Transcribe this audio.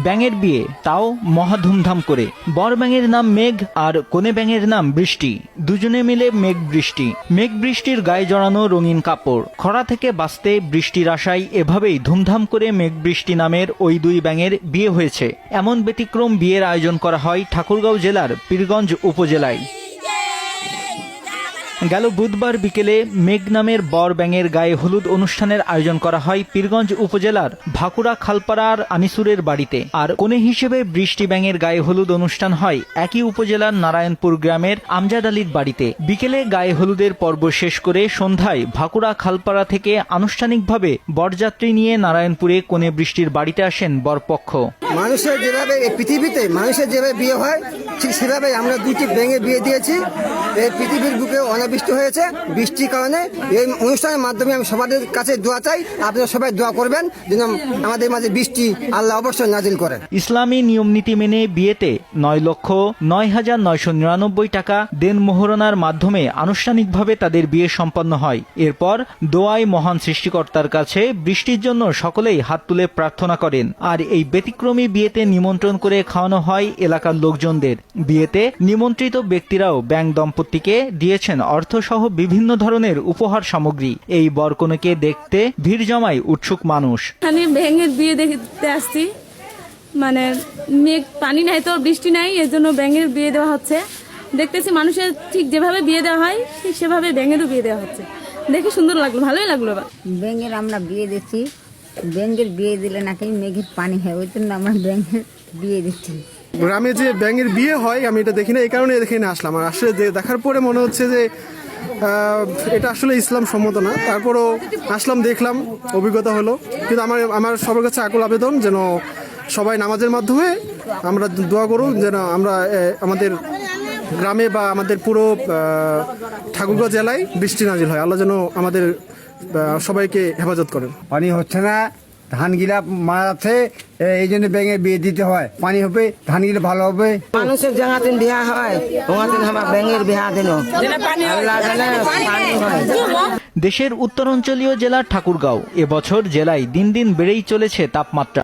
ব্যাঙের বিয়ে, তাও মহা ধুমধাম করে। বর ব্যাঙের নাম মেঘ আর কনে ব্যাঙের নাম বৃষ্টি। দুজনে মিলে মেঘ বৃষ্টি। মেঘ বৃষ্টির গায়ে জড়ানো রঙিন কাপড়। খরা থেকে বাঁচতে বৃষ্টির আশায় এভাবেই ধুমধাম করে মেঘ বৃষ্টি নামের ওই দুই ব্যাঙের বিয়ে হয়েছে। এমন ব্যতিক্রম বিয়ের আয়োজন করা হয় ঠাকুরগাঁও জেলার পীরগঞ্জ উপজেলায়। গেল বুধবার বিকেলে মেঘ নামের বর ব্যাঙের গায়ে হলুদ অনুষ্ঠানের আয়োজন করা হয় পীরগঞ্জ উপজেলার ভাকুড়া খালপাড়ার আনিসুরের বাড়িতে। আর কনে হিসেবে বৃষ্টি ব্যাঙের গায়ে হলুদ অনুষ্ঠান হয় একই উপজেলার নারায়ণপুর গ্রামের আমজাদ আলীর বাড়িতে। বিকেলে গায়ে হলুদের পর্ব শেষ করে সন্ধ্যায় ভাকুড়া খালপাড়া থেকে আনুষ্ঠানিকভাবে বরযাত্রী নিয়ে নারায়ণপুরে কনে বৃষ্টির বাড়িতে আসেন বরপক্ষ। মানুষের যেভাবে এই পৃথিবীতে মানুষের যেভাবে বিয়ে হয় ঠিক সেভাবে আমরা দুটি ব্যাঙে বিয়ে দিয়েছি। এই পৃথিবীর বুকে অনাবৃষ্টি হয়েছে, বৃষ্টির কারণে এই অনুষ্ঠানের মাধ্যমে আমি সবার কাছে দোয়া চাই, আপনারা সবাই দোয়া করবেন যেন আমাদের মাঝে বৃষ্টি আল্লাহ অবশ্যই নাজিল করেন। ইসলামী নিয়ম নীতি মেনে বিয়েতে 9,09,999 টাকা দেন মোহরানার মাধ্যমে আনুষ্ঠানিকভাবে তাদের বিয়ে সম্পন্ন হয়। এরপর দোয়ায় মহান সৃষ্টিকর্তার কাছে বৃষ্টির জন্য সকলেই হাত তুলে প্রার্থনা করেন। আর এই ব্যতিক্রমী বিয়েতে নিমন্ত্রণ করে খাওয়ানো হয় এলাকার লোকজনদের। বিয়েতে নিমন্ত্রিত ব্যক্তিরাও ব্যাঙ দম্পতিকে দিয়েছেন অর্থসহ বিভিন্ন ধরনের উপহার সামগ্রী। এই বরকনেকে দেখতে ভিড় জমায় উৎসুক মানুষ। আমি ব্যাঙের বিয়ে দেখতে আসছি, মানে মেঘ পানি নাই তো বৃষ্টি নাই, এর জন্য ব্যাঙের বিয়ে দেওয়া হচ্ছে। দেখতেছি মানুষের ঠিক যেভাবে বিয়ে দেওয়া হয় ঠিক সেভাবে ব্যাঙেরও বিয়ে দেওয়া হচ্ছে। দেখে সুন্দর লাগলো, ভালোই লাগলো। ব্যাঙের আমরা বিয়ে দিচ্ছি, ব্যাঙের বিয়ে দিলে নাকি মেঘের পানি হয়, ওই জন্য আমরা ব্যাঙের বিয়ে দিচ্ছি। গ্রামে যে ব্যাঙের বিয়ে হয় আমি এটা দেখি না, এই কারণে এখানে আসলাম। আর আসলে দেখার পরে মনে হচ্ছে যে এটা আসলে ইসলাম সম্মত না, তারপরও আসলাম, দেখলাম, অভিজ্ঞতা হলো। কিন্তু আমার সবার কাছে আকুল আবেদন যেন সবাই নামাজের মাধ্যমে আমরা দোয়া করুন যেন আমরা আমাদের গ্রামে বা আমাদের পুরো ঠাকুরগাঁও জেলায় বৃষ্টি নাজিল হয়। আল্লাহ যেন আমাদের সবাইকে হেফাজত করেন। পানি হচ্ছে না, ধান গিলা মারাচ্ছে, এই জন্য ব্যাঙে বিয়ে দিতে হয়। পানি হবে, ধান গিলা ভালো হবে। মানুষের জাঙাতেন বিয়া হয়, ওঙাতেন আমার ব্যাঙের বিয়া দিল। দেশের উত্তরাঞ্চলীয় জেলা ঠাকুরগাঁও এবছর জেলায় দিন দিন বেড়েই চলেছে তাপমাত্রা।